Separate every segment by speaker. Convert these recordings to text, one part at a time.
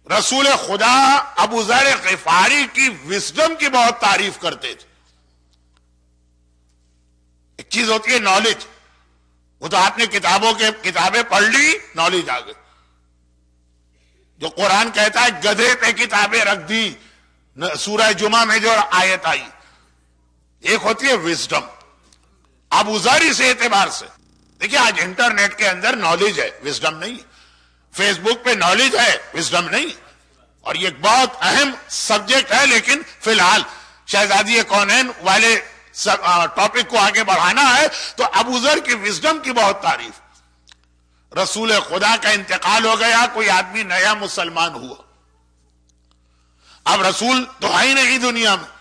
Speaker 1: رسول خدا ابو ذر غفاری کی وزڈم کی بہت تعریف کرتے تھے. ایک چیز ہوتی ہے نالج، وہ تو آپ نے کتابیں پڑھ لی، نالج آ گئی. جو قرآن کہتا ہے گدھے پہ کتابیں رکھ دی، سورہ جمعہ میں جو آیت آئی، ایک ہوتی ہے وزڈم. ابو ذر اس اعتبار سے دیکھیں، آج انٹرنیٹ کے اندر نالج ہے، وزڈم نہیں. فیس بک پہ نالج ہے، وزڈم نہیں. اور یہ ایک بہت اہم سبجیکٹ ہے، لیکن فی الحال شہزادی کونین والے ٹاپک کو آگے بڑھانا ہے تو ابو ذر کی وزڈم کی بہت تعریف. رسول خدا کا انتقال ہو گیا، کوئی آدمی نیا مسلمان ہوا. اب رسول تو ہے ہی نہیں دنیا میں.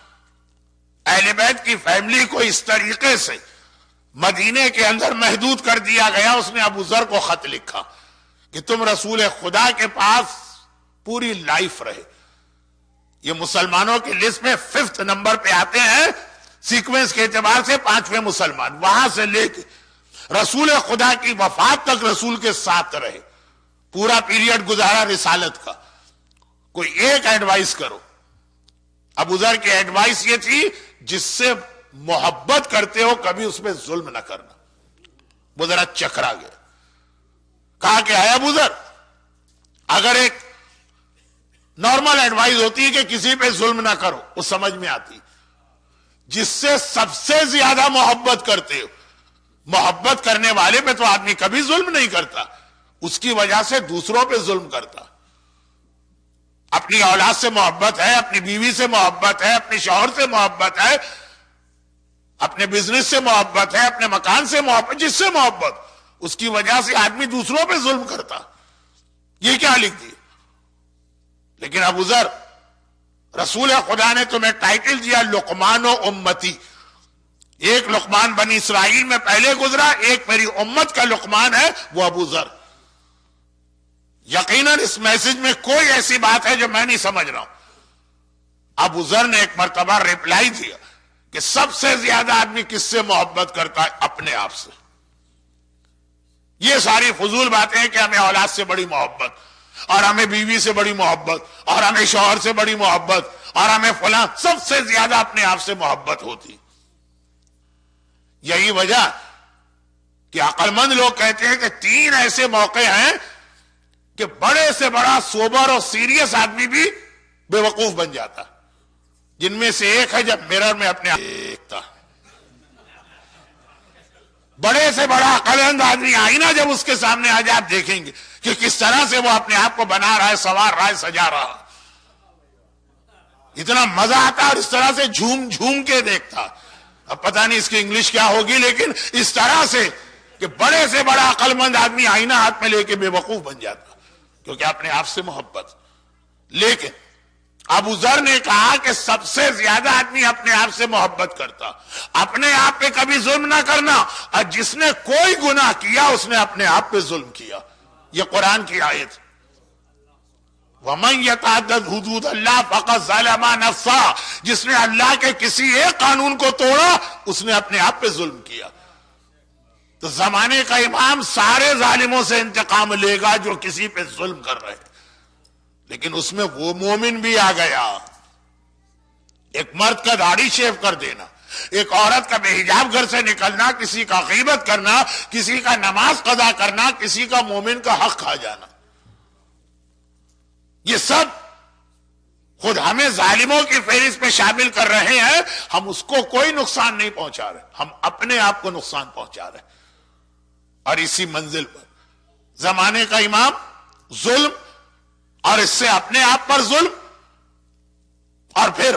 Speaker 1: اہل بیت کی فیملی کو اس طریقے سے مدینے کے اندر محدود کر دیا گیا. اس نے ابو ذر کو خط لکھا کہ تم رسول خدا کے پاس پوری لائف رہے. یہ مسلمانوں کی لسٹ میں 5th نمبر پہ آتے ہیں سیکوینس کے اعتبار سے، 5ویں مسلمان. وہاں سے لے کے رسول خدا کی وفات تک رسول کے ساتھ رہے، پورا پیریڈ گزارا رسالت کا. کوئی ایک ایڈوائس کرو. ابو ذر کی ایڈوائس یہ تھی جس سے محبت کرتے ہو کبھی اس پہ ظلم نہ کرنا. وہ ذرا چکرا گیا. کہا کہ ہے ابو ذر، اگر ایک نارمل ایڈوائز ہوتی ہے کہ کسی پہ ظلم نہ کرو، وہ سمجھ میں آتی. جس سے سب سے زیادہ محبت کرتے ہو، محبت کرنے والے پہ تو آدمی کبھی ظلم نہیں کرتا، اس کی وجہ سے دوسروں پہ ظلم کرتا. اپنی اولاد سے محبت ہے، اپنی بیوی سے محبت ہے، اپنے شوہر سے محبت ہے، اپنے بزنس سے محبت ہے، اپنے مکان سے محبت، جس سے محبت، اس کی وجہ سے آدمی دوسروں پہ ظلم کرتا. یہ کیا لکھ دی؟ لیکن ابو ذر، رسول خدا نے تمہیں ٹائٹل دیا لقمان و امتی. ایک لقمان بنی اسرائیل میں پہلے گزرا، ایک میری امت کا لقمان ہے، وہ ابو ذر. یقیناً اس میسج میں کوئی ایسی بات ہے جو میں نہیں سمجھ رہا ہوں. ابو ذر نے ایک مرتبہ ریپلائی دیا کہ سب سے زیادہ آدمی کس سے محبت کرتا ہے؟ اپنے آپ سے. یہ ساری فضول باتیں ہیں کہ ہمیں اولاد سے بڑی محبت، اور ہمیں بیوی سے بڑی محبت، اور ہمیں شوہر سے بڑی محبت، اور ہمیں فلاں، سب سے زیادہ اپنے آپ سے محبت ہوتی. یہی وجہ کہ عقل مند لوگ کہتے ہیں کہ 3 ایسے موقع ہیں کہ بڑے سے بڑا سوبر اور سیریس آدمی بھی بے وقوف بن جاتا. جن میں سے ایک ہے جب مرر میں اپنے آپ دیکھتا. بڑے سے بڑا عقلمند آدمی آئینہ جب اس کے سامنے آ جائے، آپ دیکھیں گے کہ کس طرح سے وہ اپنے آپ کو بنا رہا ہے، سنوار رہا ہے، سجا رہا. اتنا مزہ آتا اور اس طرح سے جھوم جھوم کے دیکھتا. اب پتہ نہیں اس کی انگلش کیا ہوگی، لیکن اس طرح سے کہ بڑے سے بڑا عقل مند آدمی آئینہ ہاتھ میں لے کے بے وقوف بن جاتا، کیونکہ اپنے آپ سے محبت. لیکن ابو ذر نے کہا کہ سب سے زیادہ آدمی اپنے آپ سے محبت کرتا. اپنے آپ پہ کبھی ظلم نہ کرنا، اور جس نے کوئی گناہ کیا اس نے اپنے آپ پہ ظلم کیا. یہ قرآن کی آیت. وَمَنْ يَتَعَدَّدْ حُدُودَ اللَّهِ فَقَدْ ظَلَمَ نَفْسَهُ. جس نے اللہ کے کسی ایک قانون کو توڑا اس نے اپنے آپ پہ ظلم کیا. تو زمانے کا امام سارے ظالموں سے انتقام لے گا جو کسی پہ ظلم کر رہے. لیکن اس میں وہ مومن بھی آ گیا. ایک مرد کا داڑھی شیو کر دینا، ایک عورت کا بے حجاب گھر سے نکلنا، کسی کا غیبت کرنا، کسی کا نماز قضا کرنا، کسی کا مومن کا حق کھا جانا، یہ سب خود ہمیں ظالموں کی فہرست میں شامل کر رہے ہیں. ہم اس کو کوئی نقصان نہیں پہنچا رہے، ہم اپنے آپ کو نقصان پہنچا رہے. اور اسی منزل پر زمانے کا امام ظلم، اور اس سے اپنے آپ پر ظلم، اور پھر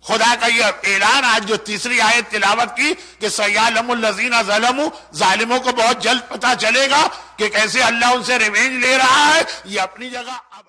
Speaker 1: خدا کا یہ اعلان آج جو تیسری آیت تلاوت کی کہ سَيَعْلَمُ الَّذِينَ ظَلَمُوا، ظالموں کو بہت جلد پتہ چلے گا کہ کیسے اللہ ان سے ریونج لے رہا ہے. یہ اپنی جگہ اب